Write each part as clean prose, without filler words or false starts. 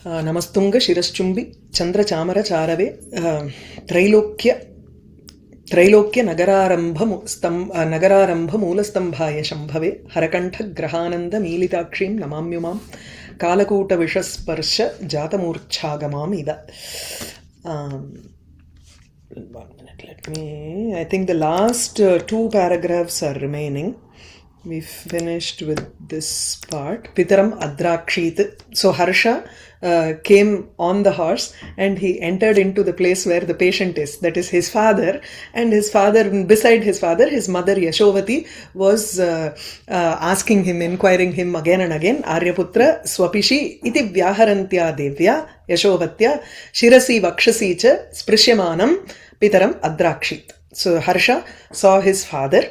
नमस्तुंग शिरश्चुंबी चंद्र चामर चारवे त्रैलोक्य त्रैलोक्य नगरारंभ मूलस्तंभाय शंभवे हरकंठ ग्रहानंद मीलिताक्षीं नमाम्युमां कालकूट विषस्पर्श जातमूर्च्छागमाम् इव. One minute, let me. I think the last two paragraphs are remaining. We finished with this part. Pitaram Adrakshit. So Harsha came on the horse and he entered into the place where the patient is. That is his father. And his father, beside his father, his mother Yashovati was asking him, inquiring him again and again. Aryaputra Swapishi iti Vyaharantya Devya Yashovatya Shirasi Vakshasi cha Sprishyamanam Pitaram Adrakshit. So Harsha saw his father.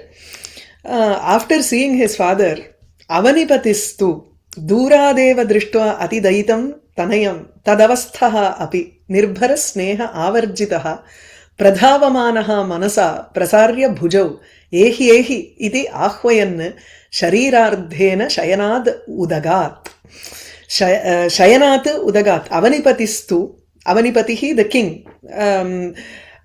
After seeing his father, Avanipatistu Duradeva Drishtva Atidaitam Tanayam Tadavasthaha Api Nirbhara Sneha Avarjitaha Pradhavamanaha Manasa Prasarya Bhujau Ehi Iti Ahvayan Sharirardhena Shayanad Udagat. Shayanat Udagat. Avanipatistu, Avanipatihi, the king.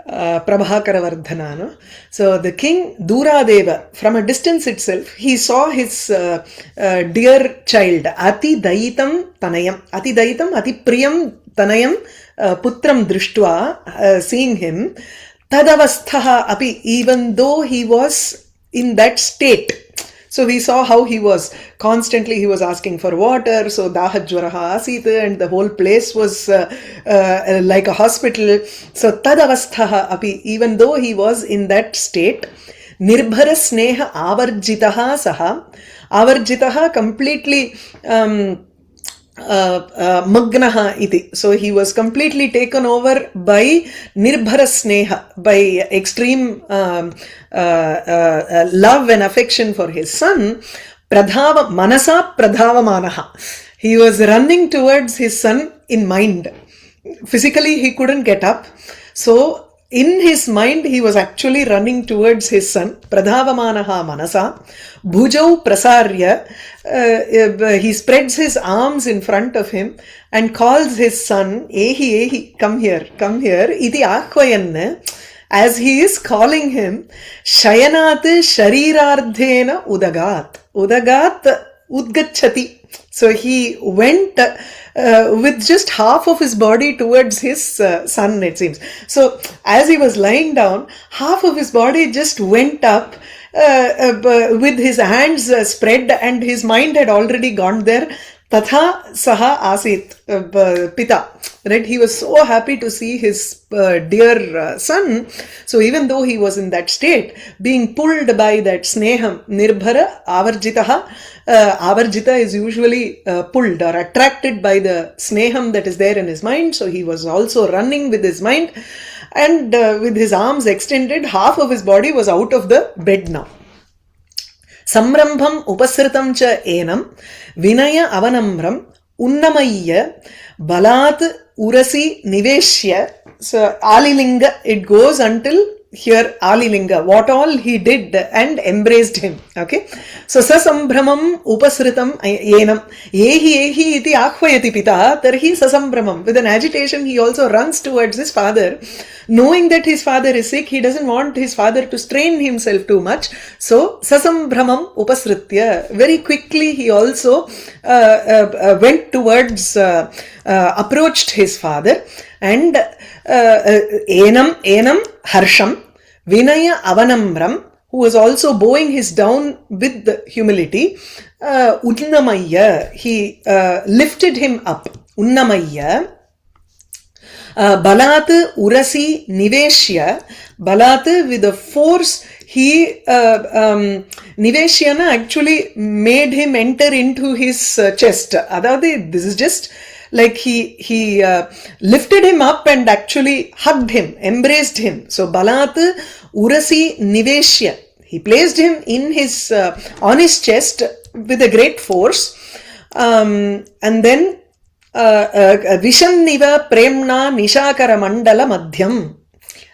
Prabhakaravardhana. No? So the king Duradeva, from a distance itself, he saw his dear child Ati Daitam Tanayam, Ati Daitam Ati Priyam Tanayam Putram Drishtva, seeing him Tadavasthaha Api, even though he was in that state. So we saw how he was constantly, he was asking for water, so Dahajwaraha Asita, and the whole place was like a hospital. So Tadavasthaha Api, even though he was in that state, Nirbhara Sneha Avarjitaha Saha, Avarjitaha completely Magnaha iti. So he was completely taken over by Nirbhara Sneha, by extreme love and affection for his son. Manasa Pradhavamanaha. He was running towards his son in mind. Physically he couldn't get up. So in his mind, he was actually running towards his son. Pradhavamanaha Manasa. Bhujau Prasarya. He spreads his arms in front of him and calls his son, Ehi, come here, come here. Iti Ahvayan. As he is calling him, Shayanat Sharirardhena Udagat. Udagat Udgachati. So he went with just half of his body towards his son, it seems. So as he was lying down, half of his body just went up with his hands spread, and his mind had already gone there. Tatha Saha Asit Pita. Right? He was so happy to see his dear son. So even though he was in that state, being pulled by that sneham, Nirbhara Avarjitaha. Avarjita is usually pulled or attracted by the sneham that is there in his mind. So he was also running with his mind, and with his arms extended, half of his body was out of the bed now. Samrambham upasritam cha enam vinaya avanamram unnamayya balat urasi niveshya. So Alilinga, it goes until here Alilinga, what all he did and embraced him. Okay. So Sasambramam upasritam enam. Ehi iti ahvayati pita. Tarhi Sasambramam. With an agitation, he also runs towards his father. Knowing that his father is sick, he doesn't want his father to strain himself too much. So Sasambramam upasritya. Very quickly he also went towards, approached his father, and enam Harsham, Vinaya Avanamram, who was also bowing his down with humility. Unnamaya, he lifted him up. Unnamaya. Balat Urasi Niveshya. Balat, with a force, he Niveshyana actually made him enter into his chest. Adavade, this is just like he lifted him up and actually hugged him, embraced him. So Balat Urasi Niveshya. He placed him in his on his chest with a great force, and then Vishanniva Premna Nishakara Mandala Madhyam.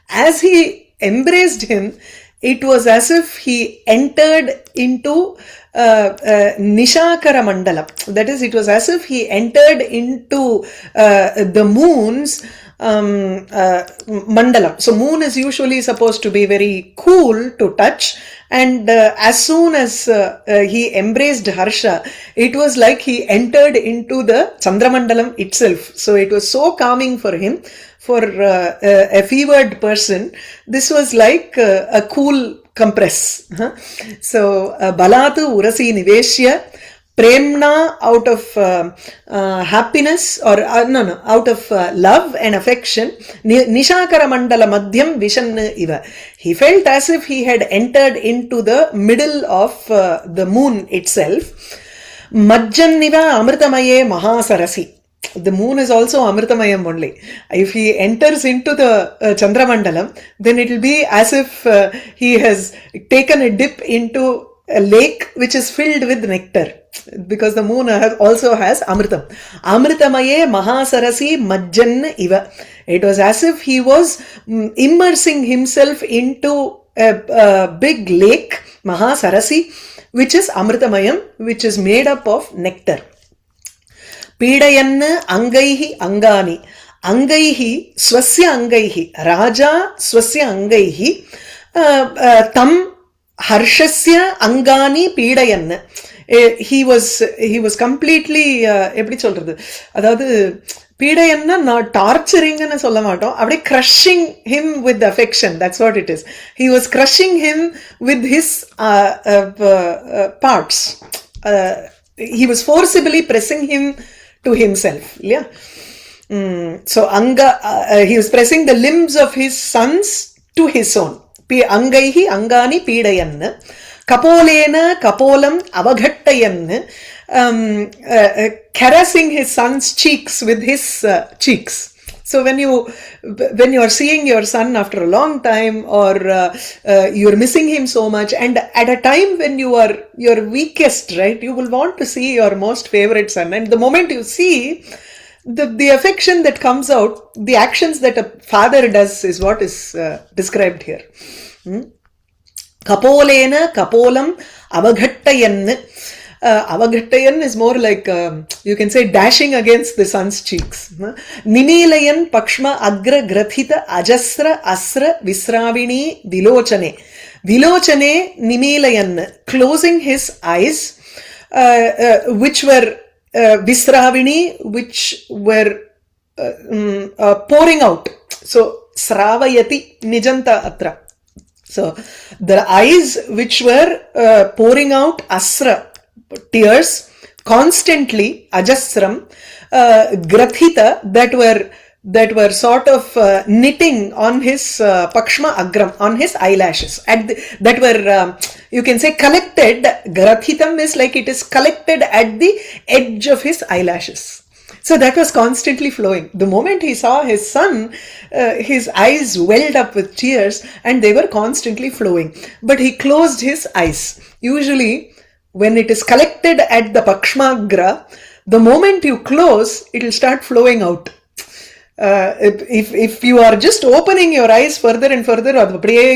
As he embraced him, it was as if he entered into Nishakara Mandalam. That is, it was as if he entered into the moon's mandalam. So moon is usually supposed to be very cool to touch, and as soon as he embraced Harsha, it was like he entered into the Chandramandalam itself. So it was so calming for him. For a fevered person, this was like a cool compress. So balatu urasi niveshya premna, out of happiness, or out of love and affection, nishakara mandala madhyam vishan iva. He felt as if he had entered into the middle of the moon itself. Majjanniva amritamaye mahasarasi. The moon is also Amritamayam only. If he enters into the Chandramandalam, then it will be as if he has taken a dip into a lake which is filled with nectar, because the moon also has Amritam. Amritamaye Mahasarasi Majjan Iva. It was as if he was immersing himself into a big lake, Mahasarasi, which is Amritamayam, which is made up of nectar. पीडयन् अंगैः अंगानि अंगैः स्वस्य अंगैः राजा स्वस्य अंगैः तम हर्षस्य अंगानि पीडयन्. he was completely எப்படி சொல்றது, அதாவது பீடையன்னா நான் டார்ச்சரிங்னு சொல்ல மாட்டோம், அப்படியே crushing him with affection. That's what it is. He was crushing him with his parts. He was forcibly pressing him to himself. Yeah. So he was pressing the limbs of his sons to his own. Angaihi angani pidayanna kapolena kapolam avaghattayanna, caressing his son's cheeks with his cheeks. So when you are seeing your son after a long time, or you are missing him so much, and at a time when you are your weakest, right, you will want to see your most favorite son, and the moment you see the affection that comes out, the actions that a father does is what is described here. Kapolena kapolam avaghattayanna. Avaghattayan is more like, you can say, dashing against the sun's cheeks. Nimilayan pakshma agra grathita ajasra asra visravini vilochane. Vilochane nimilayan, closing his eyes, which were visravini, which were pouring out. So sravayati nijanta atra. So the eyes which were pouring out asra, tears, constantly, ajasram, grathita, that were sort of knitting on his pakshma agram, on his eyelashes, that were you can say collected. Grathitam is like it is collected at the edge of his eyelashes. So that was constantly flowing. The moment he saw his son, his eyes welled up with tears, and they were constantly flowing. But he closed his eyes. Usually, when it is collected at the pakshmagra, the moment you close, it will start flowing out. If you are just opening your eyes further and further,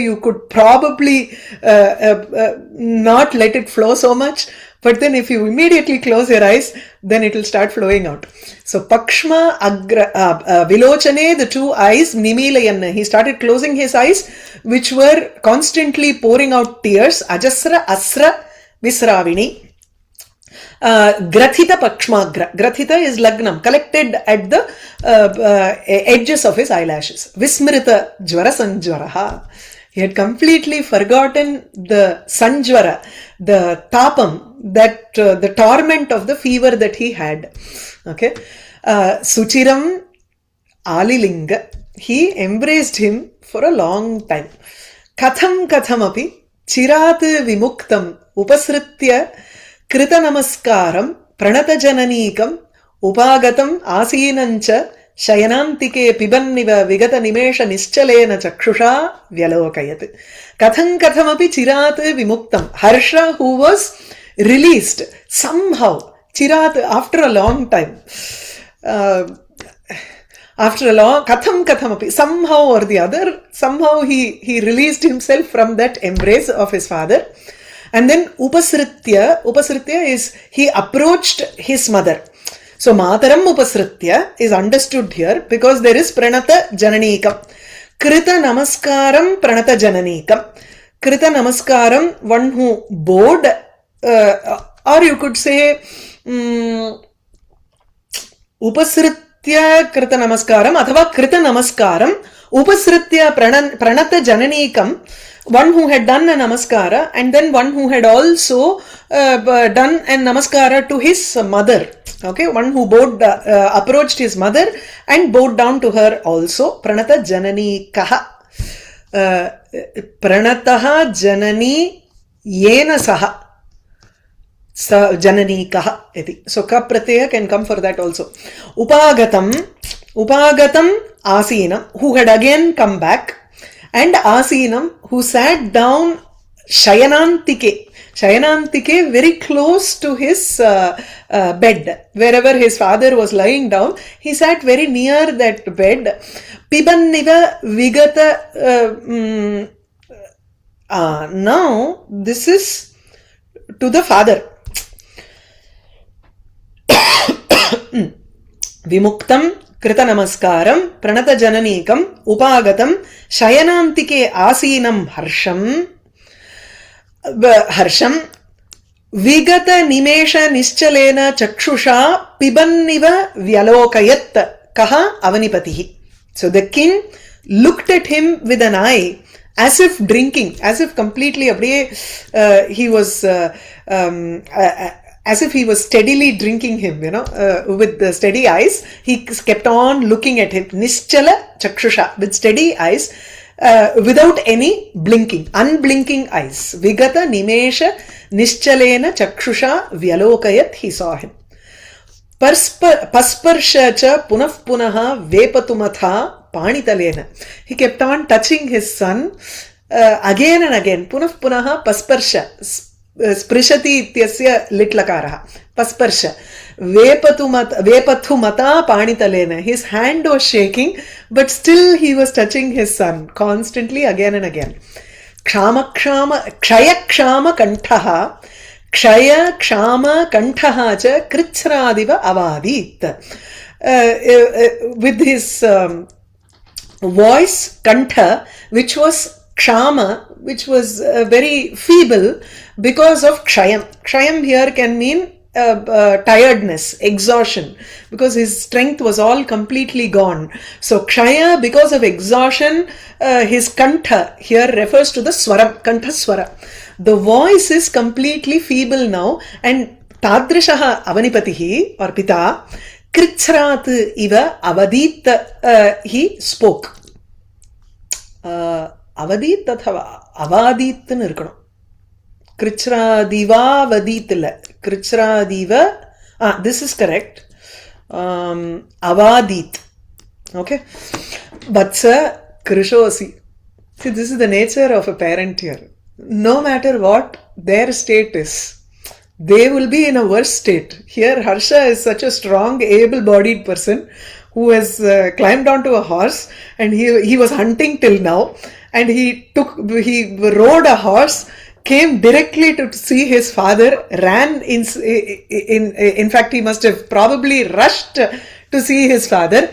you could probably not let it flow so much. But then if you immediately close your eyes, then it will start flowing out. So pakshma agra vilochane, the two eyes, nimilayanna, he started closing his eyes, which were constantly pouring out tears. Ajasra asra visravini. Grathita pakshmagra. Grathita is lagnam, collected at the edges of his eyelashes. Vismrita jvara sanjvaraha. He had completely forgotten the sanjvara, the tapam, that the torment of the fever that he had. Okay. Suchiram alilinga. He embraced him for a long time. Katham kathamapi chirat vimuktam upasritya krita namaskaram pranata jananikam upagatam asinancha शयनान्तिके पिबन्निव विगत निमेष निश्चलेन चक्षुषा व्यलोकयत्. कथं कथमपि चिरात् विमुक्तम्. Harsha, who was released somehow, चिरात्, after a long time, after a long, katham kathamapi, somehow or the other, somehow he released himself from that embrace of his father. And then upasritya is he approached his mother. So Mataram upasritya is understood here because there is pranata jananikam. Krita namaskaram pranata jananikam. Krita namaskaram, one who bowed, or you could say upasritya krita namaskaram athava krita namaskaram upasritya pranata jananikam, one who had done a namaskara and then one who had also done a namaskara to his mother. Okay, one who bowed, approached his mother and bowed down to her also. Pranata jananikaha. Pranataha janani yena saha. Jananikaha iti. So ka pratyaya can come for that also. Upagatam asinam, who had again come back, and asinam, who sat down shayanantike, very close to his bed. Wherever his father was lying down, he sat very near that bed. Pibanniva vigata. Now this is to the father. Vimuktam krita namaskaram pranata jananikam upagatam shayanantike asinam harsham vigata nimesha nischalena chakshusha pibanniva vyalokayat kaha avanipatihi. So the king looked at him with an eye as if drinking, as if completely he was as if he was steadily drinking him, with the steady eyes. He kept on looking at him, nischala chakshusha, with steady eyes, without any blinking, unblinking eyes. Vigata nimesha nischalena chakshusha vyalokayat, he saw him. Pasparsha cha punaha vepatumatha panitalena. He kept on touching his son again and again. Punaha pasparsha. Sprishati ityasya litlakaraha. Pasparsha. Vepathumata panitalena. His hand was shaking, but still he was touching his son constantly again and again. Kshaya kshama kantaha. Kshaya kshama kantaha cha kritsradiva avadit. With his voice, kantha, which was kshama, which was very feeble because of kshayam. Kshayam here can mean tiredness, exhaustion, because his strength was all completely gone. So kshaya, because of exhaustion, his kantha here refers to the swaram, kantha swara. The voice is completely feeble now, and tadrishaha avanipatihi or pita kritsrat iva avadit, he spoke. Avadit athava avadit nu irukano. Kritsradiva vadit illa. Kritsradiva, this is correct. Avadit. Okay. Vatsa krishosi. See, this is the nature of a parent here. No matter what their state is, they will be in a worse state. Here Harsha is such a strong, able-bodied person who has climbed onto a horse, and he was hunting till now, and he rode a horse, came directly to see his father, ran in fact he must have probably rushed to see his father.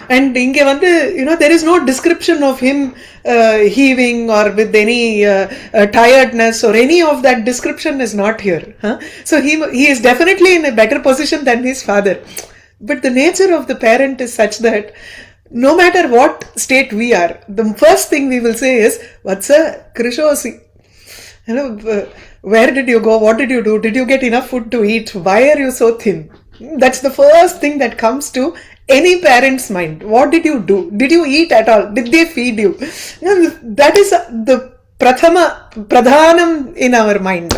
And inge vandu, there is no description of him heaving or with any tiredness, or any of that description is not here. So he is definitely in a better position than his father. But the nature of the parent is such that no matter what state we are, the first thing we will say is, Vatsa krishosi. Where did you go? What did you do? Did you get enough food to eat? Why are you so thin? That's the first thing that comes to any parent's mind. What did you do? Did you eat at all? Did they feed you? That is the pradhanam in our mind.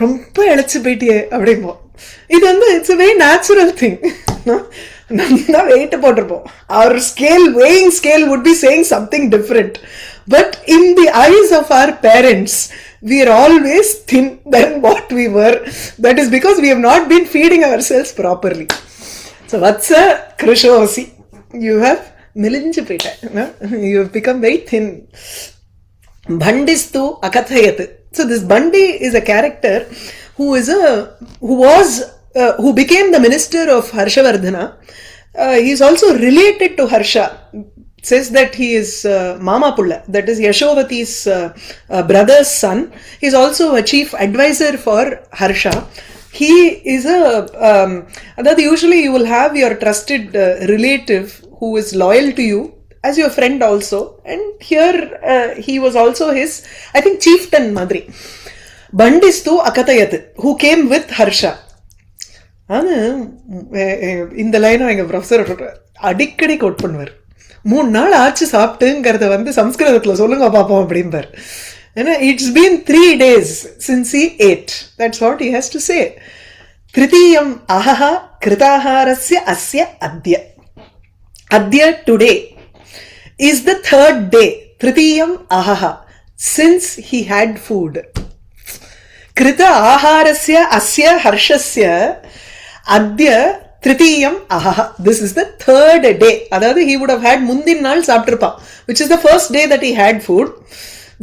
ரொம்ப இழைச்சு போயிட்டியே அப்படிமோ. இது வந்து it's a very natural thing. நல்லா wait போட்டிருப்போம். Our weighing scale would be saying something different. But in the eyes of our parents, we are always thin than what we were. That is because we have not been feeding ourselves properly. So Vatsa krishosi. You have milinju pita. You have become very thin. Bhandistu akathayat. So this Bandi is a character who became the minister of Harshavardhana. He is also related to Harsha. Says that he is Mama Pulla, that is Yashovati's brother's son. He is also a chief advisor for Harsha. He is that usually you will have your trusted relative who is loyal to you as your friend also. And here he was also his, I think, chieftain Madri. Bandistu Akatayat, who came with Harsha. இந்த லைனும் எங்க professor அடிக்கடி code பண்ணுவார். 3 நாள் ஆச்சு சாப்பிட்டுங்கிறத வந்து சம்ஸ்கிருதத்துல சொல்லுங்க பாப்போம் அப்படிம்பார். ஏன்னா it's been 3 days since he ate. That's what he has to say. Tritiyam ahaha kritaharasya asya adya. Adya today is the 3rd day. Tritiyam ahaha, since he had food. Krita aharasya asya harshasya adya Tritiyam ahaha. This is the 3rd day. Adhaadu he would have had mundin naal saaptirpa, which is the first day that he had food.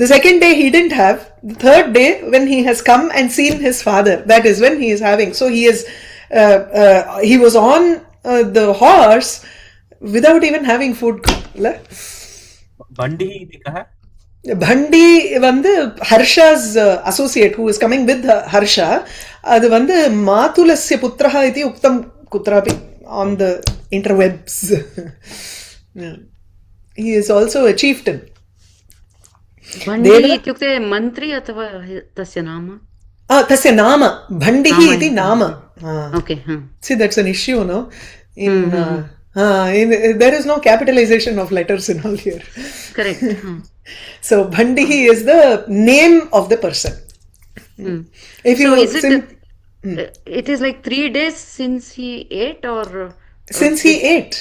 The second day he didn't have. The 3rd day when he has come and seen his father, that is when he is having. So he was on the horse without even having food. Bandi dikha? Bandi vandu Harsha's associate who is coming with Harsha. Adu vandu Matulasya putraha iti uktam kutrapi on the interwebs. He is also a chieftain. Bandi ityukte mantri athava tasya nama? Tasya nama. Bhandihi iti nama. Okay. See, that's an issue, no? There is no capitalization of letters in all here. Correct. So Bhandihi is the name of the person. If you so is it is like 3 days since he ate, or since he ate.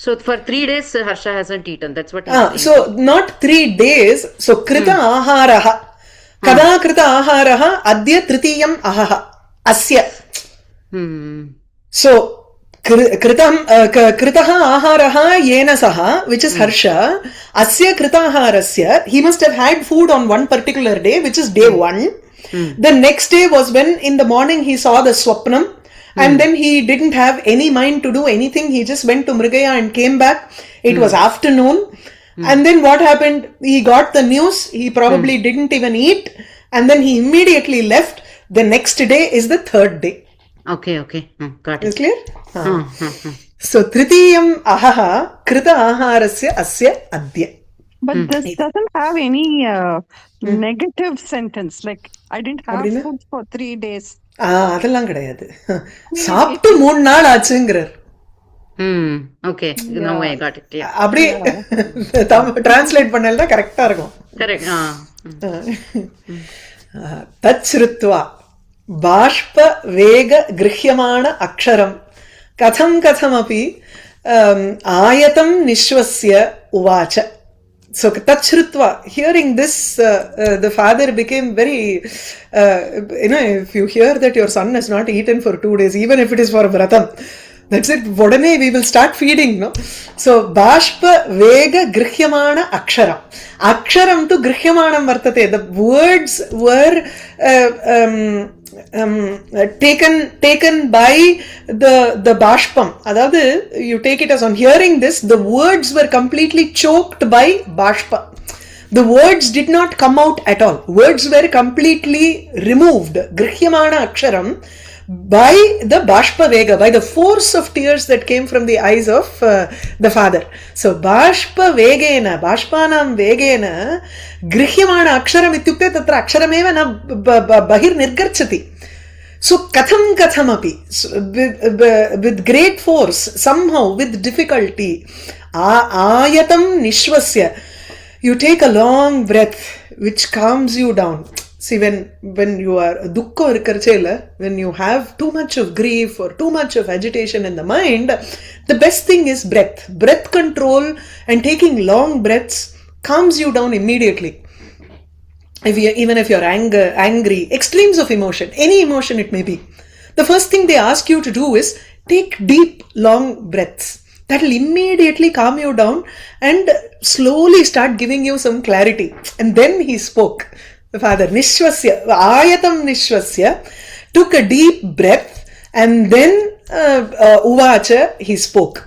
So for 3 days Harsha hasn't eaten. That's what so not 3 days. So krita aharaha. Kada krita aharaha adya tritiyam ahaha asya. So kritaha aharaha yena saha, which is Harsha, asya kritaharasya, he must have had food on one particular day, which is day 1. The next day was when in the morning he saw the swapnam, and then he didn't have any mind to do anything. He just went to Mrigaya and came back. It was afternoon. And then what happened? He got the news. He probably didn't even eat. And then he immediately left. The next day is the 3rd day. Okay. Got it. Is clear? So Tritiyam ahaha krita aharasya asya adya. But this doesn't have any negative sentence. Like, I didn't have food for 3 days. அதெல்லாம் கிடையாது. சாப்பிட்டு 3 நாள் ஆச்சுங்கிறார். Okay. Now I got it. Yeah. அப்படி translate பண்ணல தான் கரெக்டா இருக்கும். Correct. தச்ருத்வா பாஷ்ப வேக கிருஹ்யமான அக்ஷரம் கதம் கதமபி ஆயதம் நிஸ்வஸ்ய உவாச்ச. So tachrutva, hearing this, the father became very, if you hear that your son has not eaten for 2 days, even if it is for vratam, that's it, vodane we will start feeding, no? So bashpa vega grihyamana aksharam. Aksharam to grihyamanam vartate. The words were taken by the bashpam. Adhaadu, you take it as on hearing this, the words were completely choked by bashpa. The words did not come out at all. Words were completely removed. Grihyamana aksharam by the bashpa vega, by the force of tears that came from the eyes of the father. So bashpa vegena, bashpanam vegena grihyamana aksharam ityukte tatra aksharameva na bahir nirgarchati. So katham api, with great force, somehow with difficulty, ayatam nishvasya, you take a long breath which calms you down. See, when you are dukkha irukkarchela, when you have too much of grief or too much of agitation in the mind, the best thing is breath control, and taking long breaths calms you down immediately. Even if you're angry, extremes of emotion, any emotion it may be, the first thing they ask you to do is take deep long breaths. That will immediately calm you down and slowly start giving you some clarity. And then he spoke. father. Nishwasya, ayatam nishwasya, took a deep breath and then uvacha, he spoke.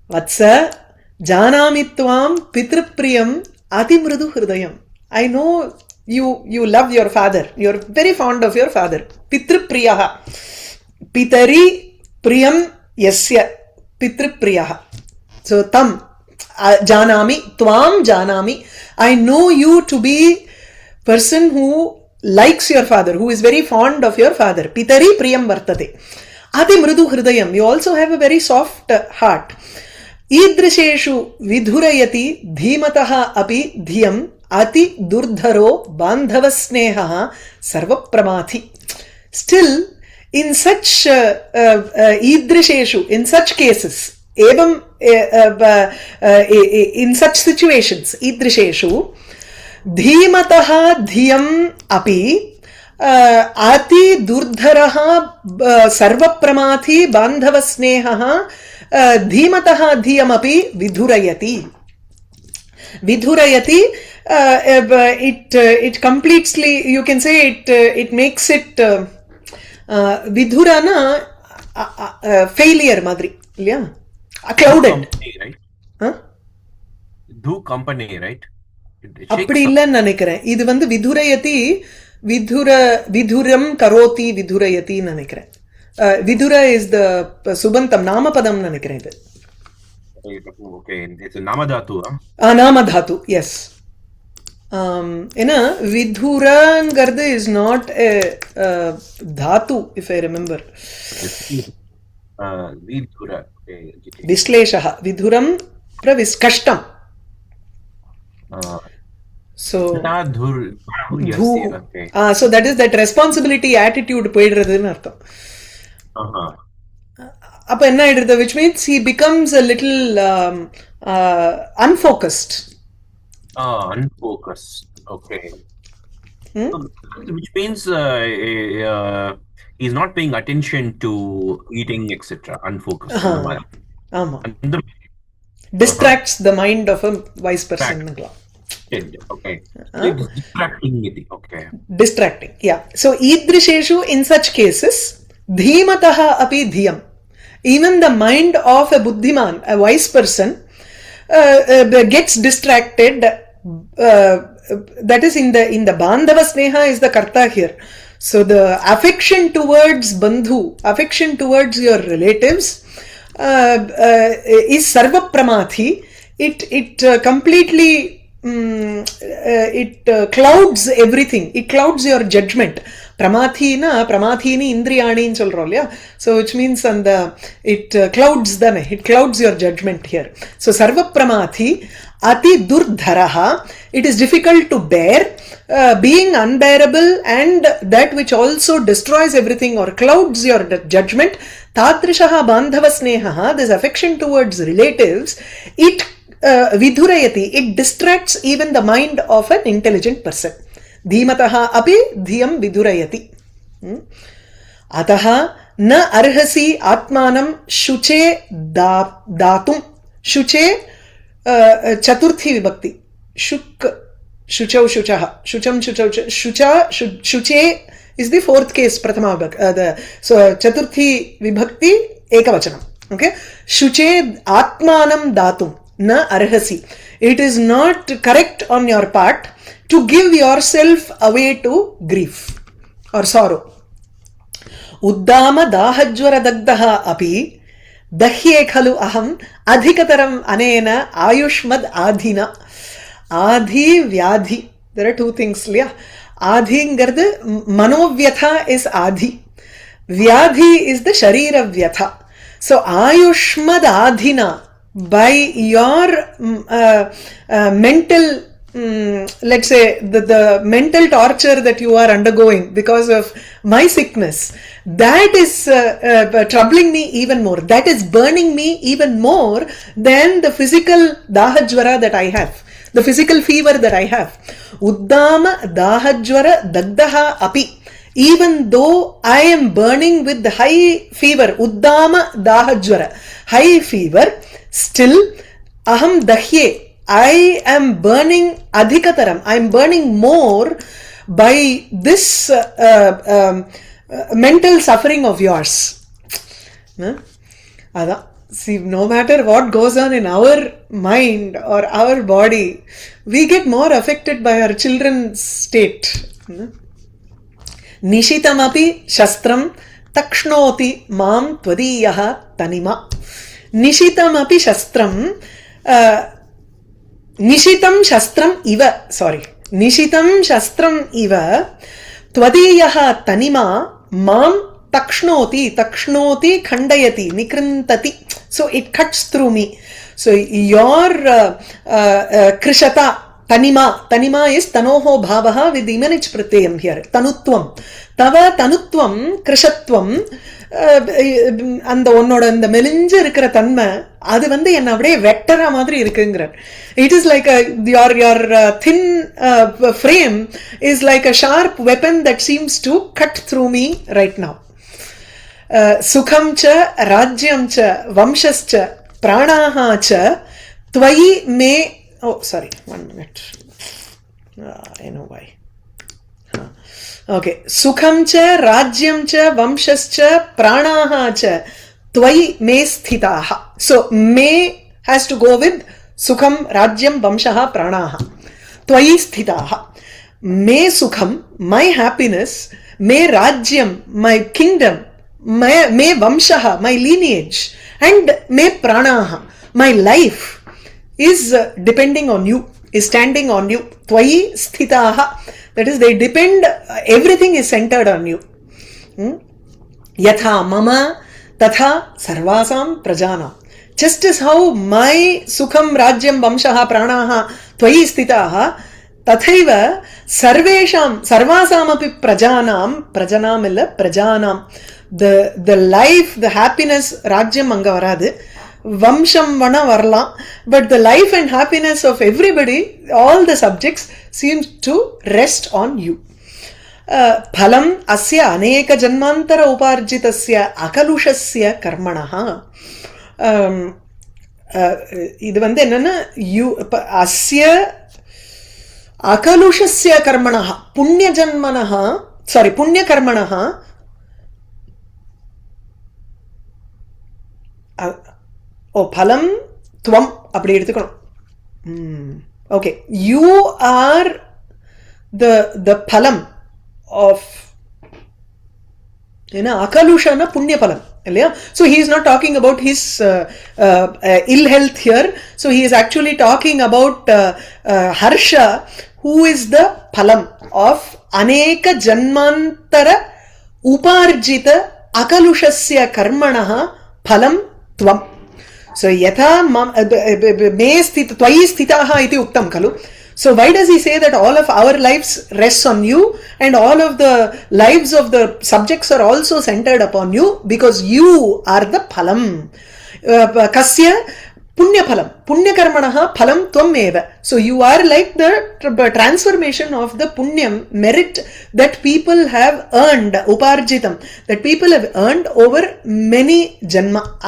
Vatsa, janami tvam pitripriyam atimrudu hridayam. I know you love your father. You're very fond of your father. Pitripriyaha. Pitari priyam yasya. Pitripriyaha. So tam janami, tvam janami. I know you to be person who likes your father, who is very fond of your father. Pitari priyam vartate. Ati mrudu hridayam. You also have a very soft heart. Idrisheshu vidhurayati dhimataha api dhiyam ati durdharo bandhavasneha sarvapramathi. Still, in such idrisheshu, in such cases, evam, in such situations, idrisheshu, dhimataha dhiyam api ati durdharaha sarvapramathi bandhavasneha dhimataha dhiyam api vidhurayati. Vidhurayati, it completely, you can say it makes it vidhurana failure madri, yeah, clouded. Company, right? Huh? Do company, right? அப்படி இல்லன்னு நினைக்கிறேன். இது வந்து விதுரயதி விதுரம் கரோதி விதுரயத்தின்னு நினைக்கிறேன். Vidura is the சுபந்தம் நாமபதம் நினைக்கிறேன் இது. Okay, it's a namadhatu. நாமதாத்து, எஸ். ஏன்னா விதுரங்கிறது இஸ் நாட் தாத்து, இஃப் ஐ ரிமெம்பர். Vidhura. விஸ்லேஷः விதுரம் கஷ்டம். So so that is that responsibility attitude போயிடுறதுன்னு அர்த்தம். அப்ப என்ன ஆயிடுது, which means he becomes a little unfocused. Unfocused. Okay. Which means he's not paying attention to eating, etc. Unfocused. ஆமா. Distracts the mind of a wise person. Okay. It's distracting. Okay. Distracting. Yeah. So idrisheshu, in such cases, dhimataha api dhiyam. Even the mind of a buddhiman, a wise person, gets distracted. That is in the bandhava sneha is the karta here. So the affection towards bandhu, affection towards your relatives, is sarva pramathi. It completely clouds everything. It clouds your judgment. Pramathini indriyani சொல்றோம் இல்லையா? So which means it clouds it clouds your judgment here. So sarva pramathi ati durdharaha, it is difficult to bear, being unbearable, and that which also destroys everything or clouds your judgment. Tadrishaha bandhava sneha, this affection towards relatives, it vidhurayati, it distracts even the mind of an intelligent person. Dhimataha api dhiyam vidhurayati. Ataha na arhasi atmanam shuche datum. Shuche chaturthi vibhakti. Shuchau shuchaha. Shucham shuchau shucha shuche is the fourth case prathama vibhakti. So chaturthi vibhakti ekavachanam. Okay. Shuche atmanam datum na arhasi. It is not correct on your part to give yourself away to grief or sorrow. Uddama dahajwara dagdaha api dahye khalu aham adhikataram anena ayushmad adhina. Adhi vyadhi. There are two things. Adhi ngardu manovyatha is adhi. Vyadhi is the sharira vyatha. So ayushmad adhina, by your mental, let's say the mental torture that you are undergoing because of my sickness, that is troubling me even more. That is burning me even more than the physical dahajwara that I have, the physical fever that I have. Uddama dahajwara dagdaha api. Even though I am burning with the high fever, uddama dahajwara, high fever, still aham dahye, I am burning adhikataram, I am burning more by this mental suffering of yours. Adha. See, no matter what goes on in our mind or our body, we get more affected by our children's state. Nishitamapi shastram takshnoti mam tvadiyaha tanima. Nishitamapi shastram nishitam shastram iva, sorry, nishitam shastram iva tvadiyaha tanima mam takshnoti khandayati nikrintati, so it cuts through me. So your krishata tanima is tanoho bhavaha with imanich pratyayam here, tanutvam, tava tanutvam krishatvam, அந்த உன்னோட இந்த மெலிஞ்சு இருக்கிற தன்மை அது வந்து என்ன அப்படியே வெட்டற மாதிரி இருக்குங்கிறார். It is like your thin frame is like a sharp weapon that seems to cut through me right now. सुखम च राज्यम च वंशश्च प्राणाः च त्वयि मे, oh sorry, 1 minute, I know why. Okay, सुखम च राज्यम च वंशश्च प्राणाः च त्वयि मे स्थिताः. So may has to go with सुखम राज्यम वंशः प्राणाः, त्वयि स्थिताः. मे सुखम, my happiness, may Rajyam, my kingdom, may vamshaha, my lineage, and may pranaha, my life is depending on you, is standing on you. Tvayi sthitaha, that is they depend, everything is centered on you. Yatha mama tatha sarvasam prajanam. Just as how my sukham rajyam vamshaha pranaha tvayi sthitaha, tathaiva sarvesham sarvasamapi prajanam illa prajanam. The life, the happiness, rajyam anga varadu, vamsham vana varlam, but the life and happiness of everybody, all the subjects, seems to rest on you. Phalam asya aneka janmantara uparjitasya akalushasya karmanaha. இது வந்து என்னன்னா asya akalushasya karmanaha punya janmanaha, sorry, punya karmanaha. Phalam tvam அப்படி எடுத்துக்கணும். Okay, you are the phalam of, akalushana punya phalam இல்லையா? So he is not talking about his ill health here, so he is actually talking about harsha, who is the phalam of aneka janmantara uparjita akalushasya karmanaha phalam tvam. So yatha me sthita tvayi sthitaha iti uktam kalu. So why does he say that all of our lives rests on you and all of the lives of the subjects are also centered upon you? Because you are the phalam. Kasya punya phalam, punya karmanaha phalam tvam eva. So you are like the transformation of the punyam, merit that people have earned, uparjitam, that people have earned over many janma,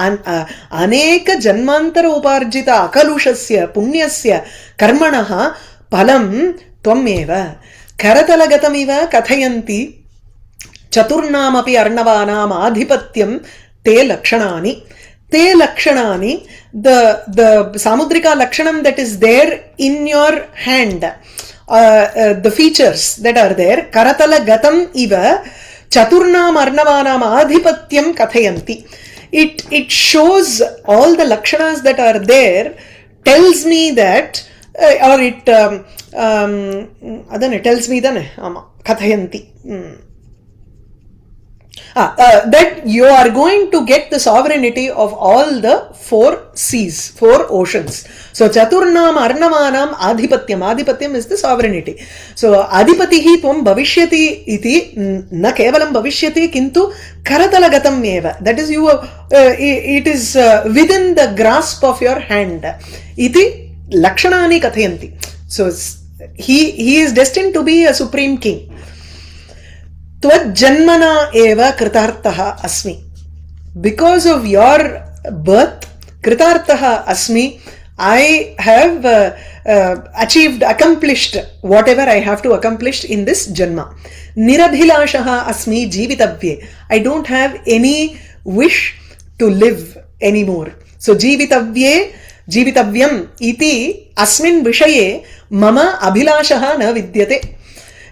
aneka janmantara uparjita akalushasya punyasya karmanaha phalam tvam eva. Karatalagatam kathayanti chaturnamapi arnavanam adhipatyam te lakshanani. Te lakshanani, the samudrika lakshanam that is there in your hand, the features that are there, karatala gatam iva chaturnam arnavanam adhipatyam kathayanti. It shows all the lakshanas that are there, tells me that, or it adane tells me dane ama kathayanti. That you are going to get the sovereignty of all the 4 seas, 4 oceans. So Chaturnam Arnavanam Adhipatyam. Adhipatyam is the sovereignty. So Adhipatihi tvam bhavishyati iti na kevalam bhavishyati kintu karatalagatam eva. That is you. It is within the grasp of your hand. Iti lakshanani kathayanti. So he is destined to be a supreme king. Tvajjanmana eva kritartaha asmi. Because of your birth, kritartaha asmi, I have achieved, accomplished whatever I have to accomplish in this janma. Nirabhilashaha asmi jeevitavye. I don't have any wish to live anymore. So jeevitavye, jeevitavyam iti asmin vishaye mama abhilashaha na vidyate.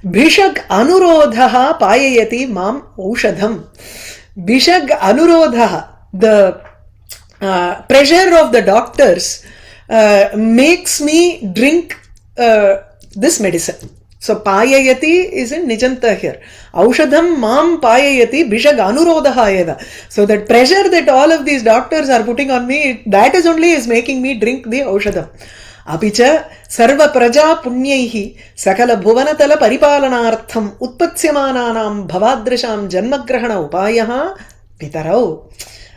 Bhishag anurodhaha payayati mam aushadham. Bhishag anurodhaha, the pressure of the doctors makes me drink this medicine. So payayati is in nijanta here. Aushadham mam payayati bhishag anurodhaha eva. So that pressure that all of these doctors are putting on me, that is only is making me drink the aushadham. Apicha sarva praja punyaihi sakala bhuvanatala paripalanartham utpatsymananam bhavadrisham janmagrahana upayaha pitarau.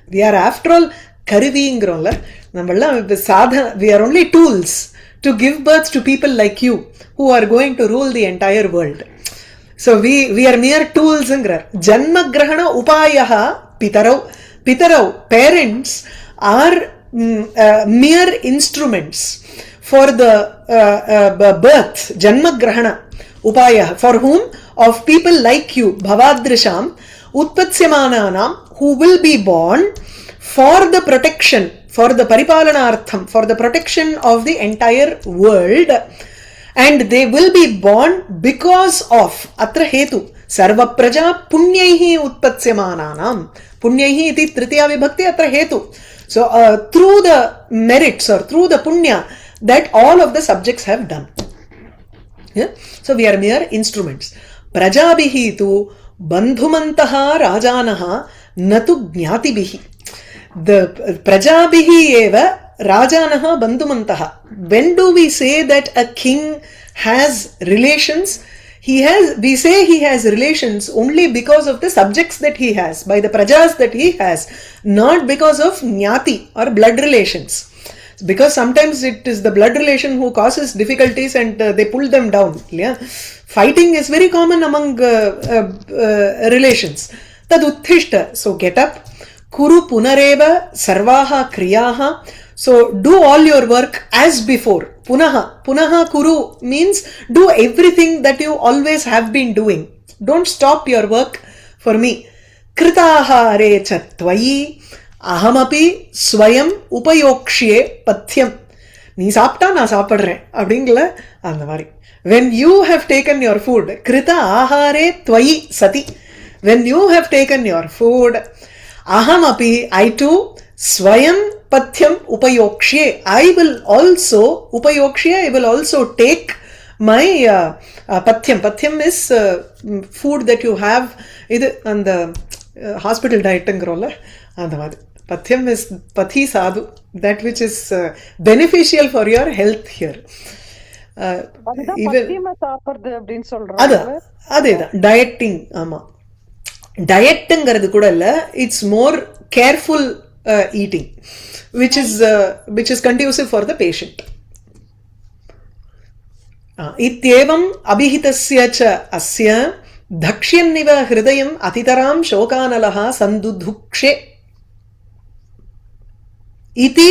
We are after all கருவிங்கிறோம்ல நம்மளாம் சாதன, we are only tools to give birth to people like you who are going to rule the entire world. So we are mere tools ங்கிறார். ஜன்மகிரஹண உபாயஹா பிதரௌ. பிதரௌ, parents are mere instruments for the birth, janmagrahana upaya, for whom, of people like you, bhavadrisham utpatsyamananam, who will be born for the protection, for the paripalanartham, for the protection of the entire world, and they will be born because of atra hetu sarva praja punyaihi utpatsyamananam. Punyaihi iti tritiya vibhakti atra hetu. So through the merits or through the punya that all of the subjects have done. Yeah? So we are mere instruments. Prajabihi tu bandhumantaha rajanaha natu jnatibihi. The prajabihi eva rajanaha bandhumantaha. When do we say that a king has relations? We say he has relations only because of the subjects that he has, by the prajas that he has, not because of jnati or blood relations. Because sometimes it is the blood relation who causes difficulties and they pull them down. Yeah? Fighting is very common among relations. Tad uttishta. So get up. Kuru punareva sarvaha kriyaha. So do all your work as before. Punaha. Punaha kuru means do everything that you always have been doing. Don't stop your work for me. Kritahare cha tvayi ahamapi swayam upayokshye pathyam. நீ சாப்பிட்டா நான் சாப்பிடுறேன் அப்படிங்கல அந்த மாதிரி. When you have taken your food, krita ahare tvayi sati. When you have taken your food, ahamapi, I too, swayam pathyam upayokshye. I will also, upayokshye, I will also take my pathyam. Pathyam is food that you have. இது அந்த hospital dietங்கிறோம்ல அந்த மாதிரி. Pathyam is pathi sadhu, that which is beneficial for your health here. சாப்பிடுறது அப்படின்னு சொல்றாங்க. அதேதான் dieting. ஆமா, டயட்டுங்கிறது கூட இல்ல, it's more careful eating, which is conducive for the patient. Ityevam abhihitasya cha asya dhakshyaniva hridayam atitaram shokanalaha sandudhukshe. Iti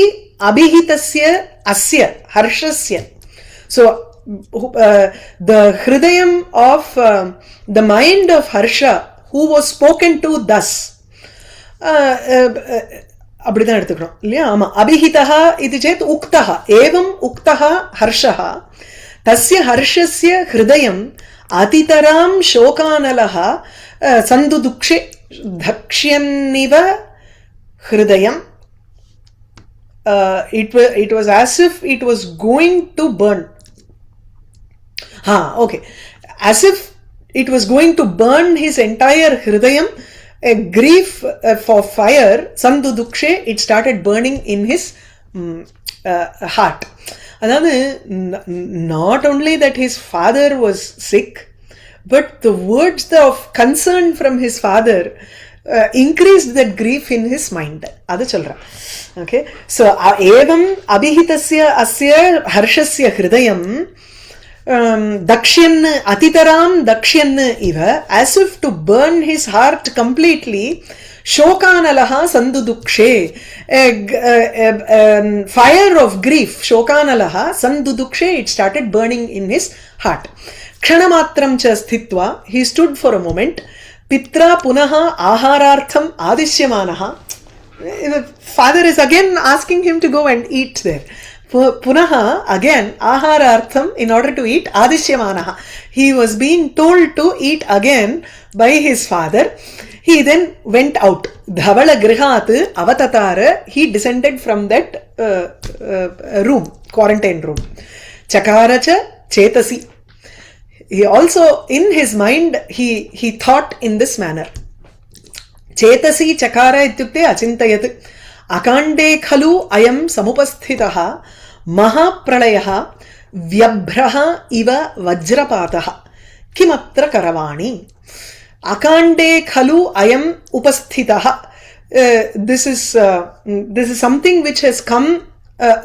abhihitasya asya harshasya. So the hridayam of the mind of Harsha, who was spoken to thus, அப்படிதான் எடுத்துக்கிறோம் இல்லையா? ஆமா, அபிஹிதஹ இது சேத் உக்தஹ ஏவம் உக்தஹ ஹர்ஷஹ தஸ்ய ஹர்ஷஸ்ய ஹிருதயம் அதிதராம் சோகானலஹ சந்துதுக்ஷே தக்ஷ்யன்னிவ ஹிருதயம். It was as if it was going to burn. Okay. As if it was going to burn his entire hridayam. A grief for fire, sandudukshe, it started burning in his heart. Aதாவது, not only that his father was sick, but the words of concern from his father increased that grief in his mind. Adu solra. Okay. So, evam abhihitasya asya harshasya hridayam dakshyan atitaram dakshyan iva, as if to burn his heart completely. Shokanalaha sandudukshe. Fire of grief, Shokanalaha sandudukshe, it started burning in his heart. Ksanamatram cha sthitva, he stood for a moment. Pitra punaha aharartham adishyamanaha. The father is again asking him to go and eat there. Punaha, again, aharartham, in order to eat, adishyamanaha. He was being told to eat again by his father. He then went out. Dhavala grihat avatatara, he descended from that room, quarantine room. Chakaracha chetasi. He also, in his mind, he thought in this manner. Chetasi chakara ityukte achintayat. Akande khalu ayam samupasthitaha mahapralayaha vyabhraha iva vajrapataha kimatra karavani. Akande khalu ayam upasthitaha. This is something which has come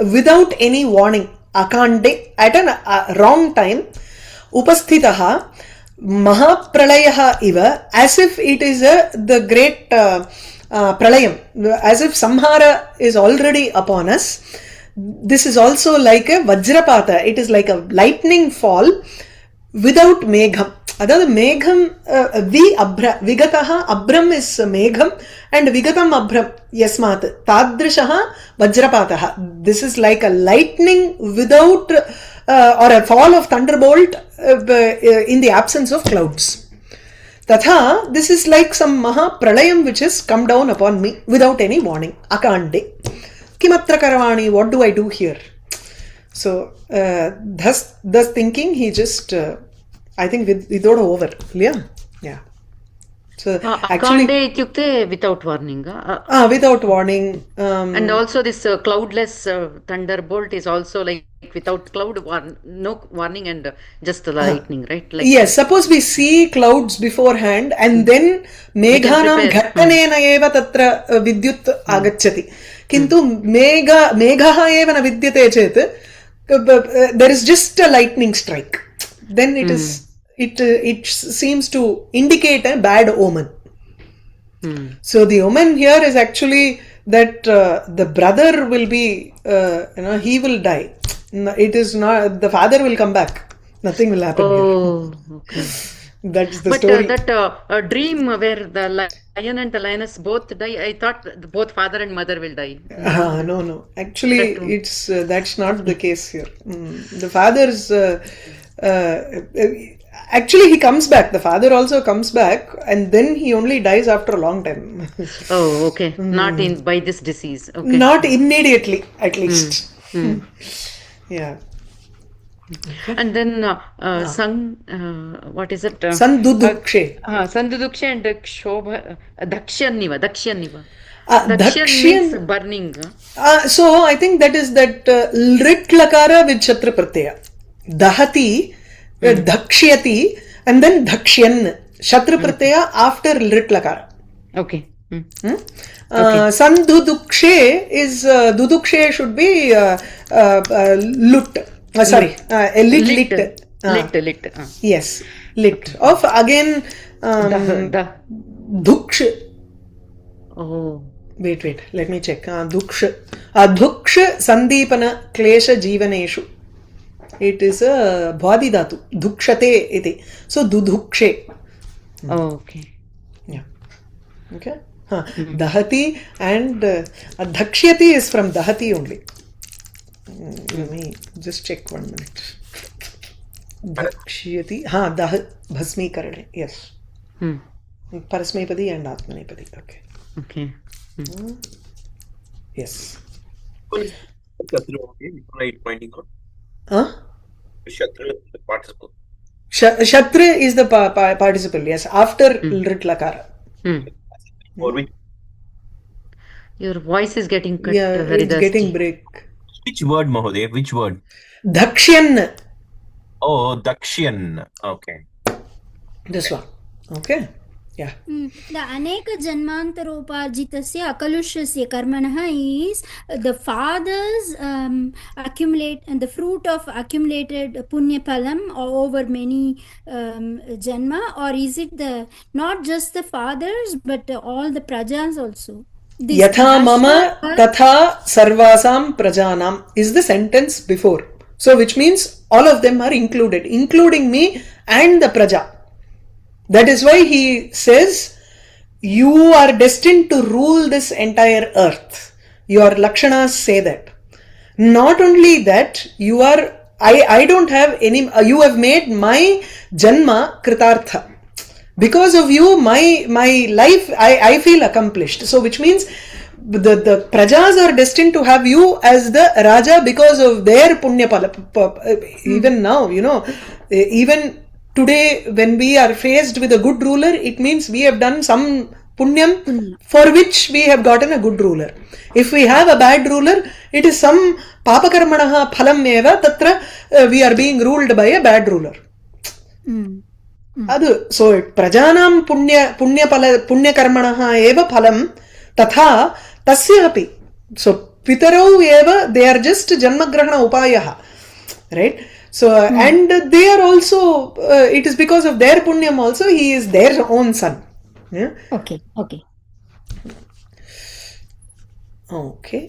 without any warning. Akande, at a wrong time. Upasthitaha mahapralayaha iva, as if it is the great pralayam, as if samhara is already upon us. This is also like a vajrapata, it is like a lightning fall without megham. Adhaadu megham vigataha abram is megham and vigatam abram yasmat tadrishaha vajrapataha. This is like a lightning without or a fall of thunderbolt in the absence of clouds. Tatha, this is like some maha pralayam which has come down upon me without any warning. Akande. Kimatra karavani, what do I do here? So, thus thinking, he just, I think, without over. Yeah. So, actually. Akande ityukte without warning. Without warning. And also this cloudless thunderbolt is also like without cloud, no warning and just the lightning, right? Like, yes, suppose we see clouds beforehand and then meghanam ghattanena eva tatra vidyut agacchati. Kintu meghaha eva na vidyate chet, there is just a lightning strike. Then it seems to indicate a bad omen. So the omen here is actually that the brother will be, he will die. It is not, the father will come back. Nothing will happen here. Okay. That's the story. But that dream where the lion and the lioness both die, I thought both father and mother will die. No. Actually, that's not the case here. The father's, actually he comes back. The father also comes back and then he only dies after a long time. Oh, okay. Not by this disease. Okay. Not immediately, at least. Yeah. And then what is it? Sandudukshe. Sandudukshe and Dakshyaniva. Dakshyaniva means burning. So I think that is that lit lakara with shatra pratyaya. Dahati, dhakshyati, and then dhakshyan. Shatra pratyaya after lit lakara. Okay. Sandudukshe is dudukshe should be lut. Lit. Lit. Yes, lit. Of again dhuksh. Oh. Wait. Let me check. Dhuksh. Dhuksh sandipana klesha jivaneshu. It is a bhadi dhatu. Dhukshate iti. So dudhukshe. Oh, okay. Yeah. Okay. Dahati and dhakshyati is from dahati only. Let me just check 1 minute. Dhakshyati. Bhasmi karane. Yes. Parasmepadi and Atmanepadi. Okay. Yes. Shatru, okay? Right, pointing out. Shatru is the participle. Shatra is the participle, yes, after lit lakara. Your voice is getting cut. Yeah, very it's dusty. getting break. Which word, Mahoday? Which word? Dhakshyan. Oh, Dakshian. Okay. This one. Okay. Yeah. The aneka janmantaroparjitasya akalushasya karmanah is the father's accumulate and the fruit of accumulated punya palam over many janma, or is it the not just the fathers but all the prajas also? This Yatha mama Dashra- tatha sarvasam prajanam is the sentence before. So which means all of them are included, including me and the praja. That is why he says, you are destined to rule this entire earth. Your lakshanas say that. Not only that, you are, I don't have any, you have made my janma kritartha. Because of you, my life, I feel accomplished. So which means the prajas are destined to have you as the Raja because of their punya pala. Even now, even today when we are faced with a good ruler, it means we have done some punyam for which we have gotten a good ruler. If we have a bad ruler, it is some papakarmanaha phalam eva tatra we are being ruled by a bad ruler. ಅದು so ಪ್ರಜಾನಾಂ ಪುಣ್ಯ ಕರ್ಮಣಃ ಏವ ಫಲಂ ತಥಾ ತಸ್ಯ ಅಪಿ ಸೊ ಪಿತರೌ ಏವ ದೇ ಆರ್ ಜಸ್ಟ್ ಜನ್ಮಗ್ರಹಣ ಉಪಾಯಃ right so and they are also it is because of their ಪುಣ್ಯಂ also he is their own son. Okay. Okay.